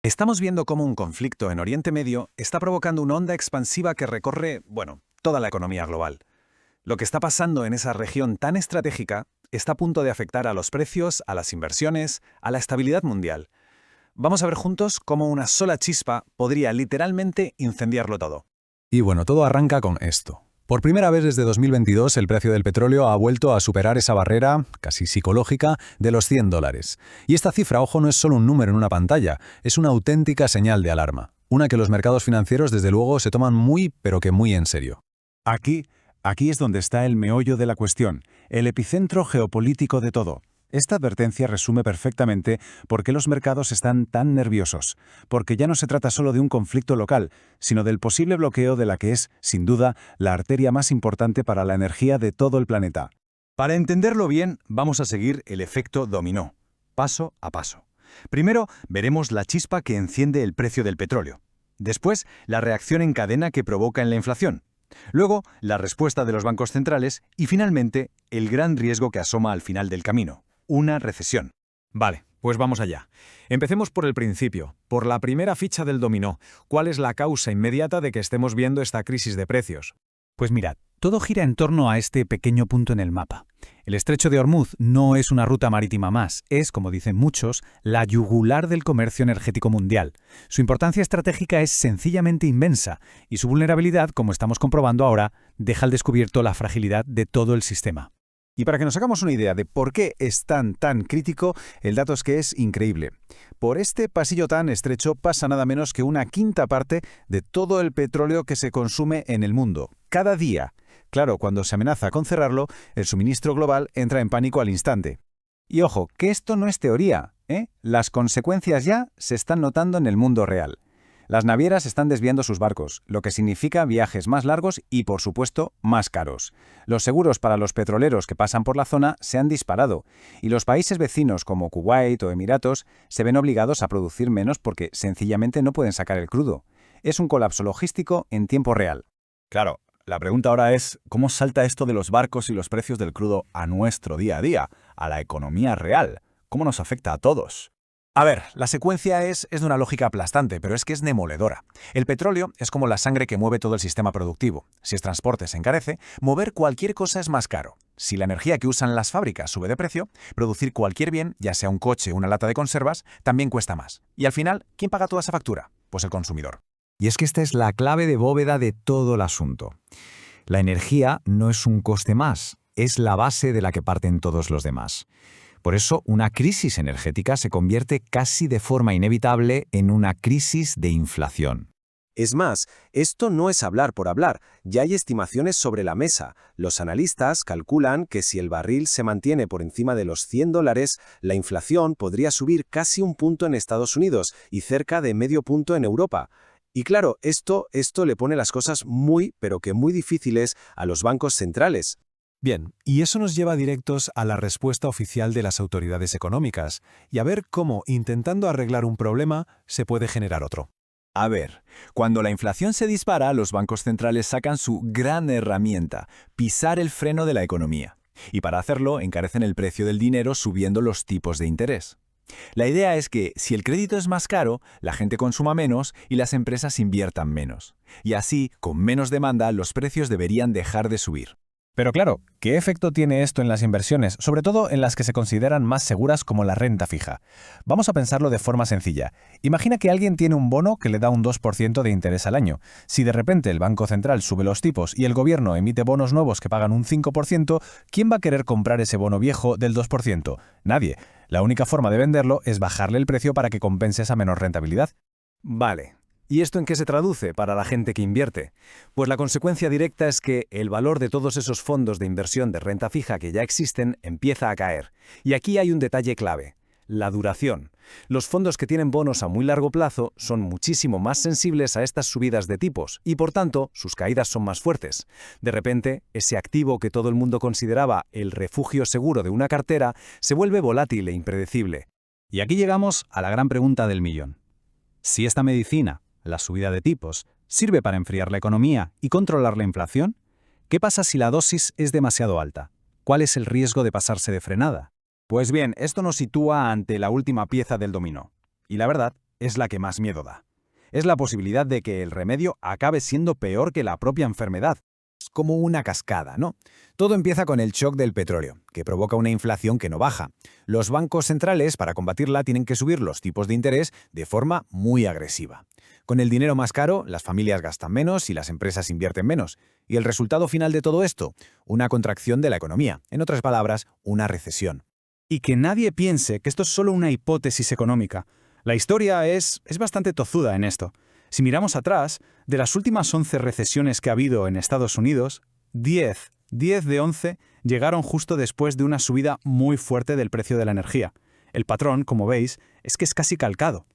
Estamos viendo cómo un conflicto en Oriente Medio está provocando una onda expansiva que recorre, bueno, toda la economía global. Lo que está pasando en esa región tan estratégica está a punto de afectar a los precios, a las inversiones, a la estabilidad mundial. Vamos a ver juntos cómo una sola chispa podría literalmente incendiarlo todo. Y bueno, todo arranca con esto. Por primera vez desde 2022, el precio del petróleo ha vuelto a superar esa barrera, casi psicológica, de los $100. Y esta cifra, ojo, no es solo un número en una pantalla, es una auténtica señal de alarma. Una que los mercados financieros, desde luego, se toman muy, pero que muy en serio. Aquí es donde está el meollo de la cuestión, el epicentro geopolítico de todo. Esta advertencia resume perfectamente por qué los mercados están tan nerviosos, porque ya no se trata solo de un conflicto local, sino del posible bloqueo de la que es, sin duda, la arteria más importante para la energía de todo el planeta. Para entenderlo bien, vamos a seguir el efecto dominó, paso a paso. Primero, veremos la chispa que enciende el precio del petróleo. Después, la reacción en cadena que provoca en la inflación. Luego, la respuesta de los bancos centrales y, finalmente, el gran riesgo que asoma al final del camino. Una recesión. Vale, pues vamos allá. Empecemos por el principio, por la primera ficha del dominó. ¿Cuál es la causa inmediata de que estemos viendo esta crisis de precios? Pues mirad, todo gira en torno a este pequeño punto en el mapa. El estrecho de Hormuz no es una ruta marítima más, es, como dicen muchos, la yugular del comercio energético mundial. Su importancia estratégica es sencillamente inmensa y su vulnerabilidad, como estamos comprobando ahora, deja al descubierto la fragilidad de todo el sistema. Y para que nos hagamos una idea de por qué es tan crítico, el dato es que es increíble. Por este pasillo tan estrecho pasa nada menos que una quinta parte de todo el petróleo que se consume en el mundo, cada día. Claro, cuando se amenaza con cerrarlo, el suministro global entra en pánico al instante. Y ojo, que esto no es teoría, ¿eh? Las consecuencias ya se están notando en el mundo real. Las navieras están desviando sus barcos, lo que significa viajes más largos y, por supuesto, más caros. Los seguros para los petroleros que pasan por la zona se han disparado, y los países vecinos como Kuwait o Emiratos se ven obligados a producir menos porque sencillamente no pueden sacar el crudo. Es un colapso logístico en tiempo real. Claro, la pregunta ahora es, ¿cómo salta esto de los barcos y los precios del crudo a nuestro día a día, a la economía real? ¿Cómo nos afecta a todos? A ver, la secuencia es de una lógica aplastante, pero es que es demoledora. El petróleo es como la sangre que mueve todo el sistema productivo. Si el transporte se encarece, mover cualquier cosa es más caro. Si la energía que usan las fábricas sube de precio, producir cualquier bien, ya sea un coche o una lata de conservas, también cuesta más. Y al final, ¿quién paga toda esa factura? Pues el consumidor. Y es que esta es la clave de bóveda de todo el asunto. La energía no es un coste más, es la base de la que parten todos los demás. Por eso, una crisis energética se convierte casi de forma inevitable en una crisis de inflación. Es más, esto no es hablar por hablar, ya hay estimaciones sobre la mesa. Los analistas calculan que si el barril se mantiene por encima de los $100, la inflación podría subir casi un punto en Estados Unidos y cerca de medio punto en Europa. Y claro, esto le pone las cosas muy, pero que muy difíciles a los bancos centrales. Bien, y eso nos lleva directos a la respuesta oficial de las autoridades económicas y a ver cómo, intentando arreglar un problema, se puede generar otro. A ver, cuando la inflación se dispara, los bancos centrales sacan su gran herramienta, pisar el freno de la economía. Y para hacerlo, encarecen el precio del dinero subiendo los tipos de interés. La idea es que, si el crédito es más caro, la gente consuma menos y las empresas inviertan menos. Y así, con menos demanda, los precios deberían dejar de subir. Pero claro, ¿qué efecto tiene esto en las inversiones, sobre todo en las que se consideran más seguras como la renta fija? Vamos a pensarlo de forma sencilla. Imagina que alguien tiene un bono que le da un 2% de interés al año. Si de repente el Banco Central sube los tipos y el gobierno emite bonos nuevos que pagan un 5%, ¿quién va a querer comprar ese bono viejo del 2%? Nadie. La única forma de venderlo es bajarle el precio para que compense esa menor rentabilidad. Vale. ¿Y esto en qué se traduce para la gente que invierte? Pues la consecuencia directa es que el valor de todos esos fondos de inversión de renta fija que ya existen empieza a caer. Y aquí hay un detalle clave: la duración. Los fondos que tienen bonos a muy largo plazo son muchísimo más sensibles a estas subidas de tipos y, por tanto, sus caídas son más fuertes. De repente, ese activo que todo el mundo consideraba el refugio seguro de una cartera se vuelve volátil e impredecible. Y aquí llegamos a la gran pregunta del millón. Si esta medicina, la subida de tipos, sirve para enfriar la economía y controlar la inflación, ¿qué pasa si la dosis es demasiado alta? ¿Cuál es el riesgo de pasarse de frenada? Pues bien, esto nos sitúa ante la última pieza del dominó. Y la verdad es la que más miedo da. Es la posibilidad de que el remedio acabe siendo peor que la propia enfermedad. Es como una cascada, ¿no? Todo empieza con el shock del petróleo, que provoca una inflación que no baja. Los bancos centrales, para combatirla, tienen que subir los tipos de interés de forma muy agresiva. Con el dinero más caro, las familias gastan menos y las empresas invierten menos. Y el resultado final de todo esto, una contracción de la economía. En otras palabras, una recesión. Y que nadie piense que esto es solo una hipótesis económica. La historia es bastante tozuda en esto. Si miramos atrás, de las últimas 11 recesiones que ha habido en Estados Unidos, 10 de 11 llegaron justo después de una subida muy fuerte del precio de la energía. El patrón, como veis, es que es casi calcado.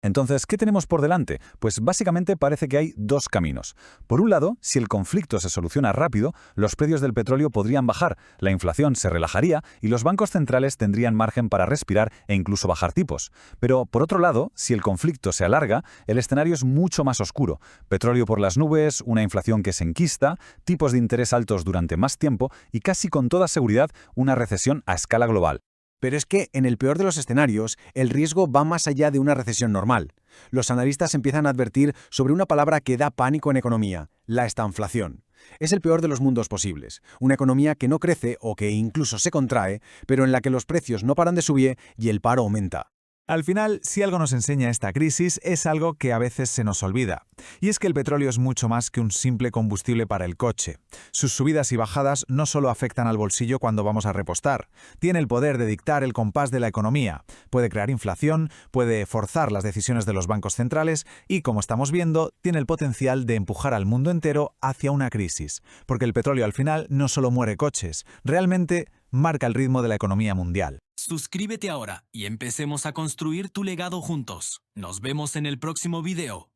Entonces, ¿qué tenemos por delante? Pues básicamente parece que hay dos caminos. Por un lado, si el conflicto se soluciona rápido, los precios del petróleo podrían bajar, la inflación se relajaría y los bancos centrales tendrían margen para respirar e incluso bajar tipos. Pero, por otro lado, si el conflicto se alarga, el escenario es mucho más oscuro. Petróleo por las nubes, una inflación que se enquista, tipos de interés altos durante más tiempo y casi con toda seguridad una recesión a escala global. Pero es que, en el peor de los escenarios, el riesgo va más allá de una recesión normal. Los analistas empiezan a advertir sobre una palabra que da pánico en economía, la estanflación. Es el peor de los mundos posibles, una economía que no crece o que incluso se contrae, pero en la que los precios no paran de subir y el paro aumenta. Al final, si algo nos enseña esta crisis, es algo que a veces se nos olvida. Y es que el petróleo es mucho más que un simple combustible para el coche. Sus subidas y bajadas no solo afectan al bolsillo cuando vamos a repostar. Tiene el poder de dictar el compás de la economía. Puede crear inflación, puede forzar las decisiones de los bancos centrales y, como estamos viendo, tiene el potencial de empujar al mundo entero hacia una crisis. Porque el petróleo al final no solo muere coches, realmente marca el ritmo de la economía mundial. Suscríbete ahora y empecemos a construir tu legado juntos. Nos vemos en el próximo video.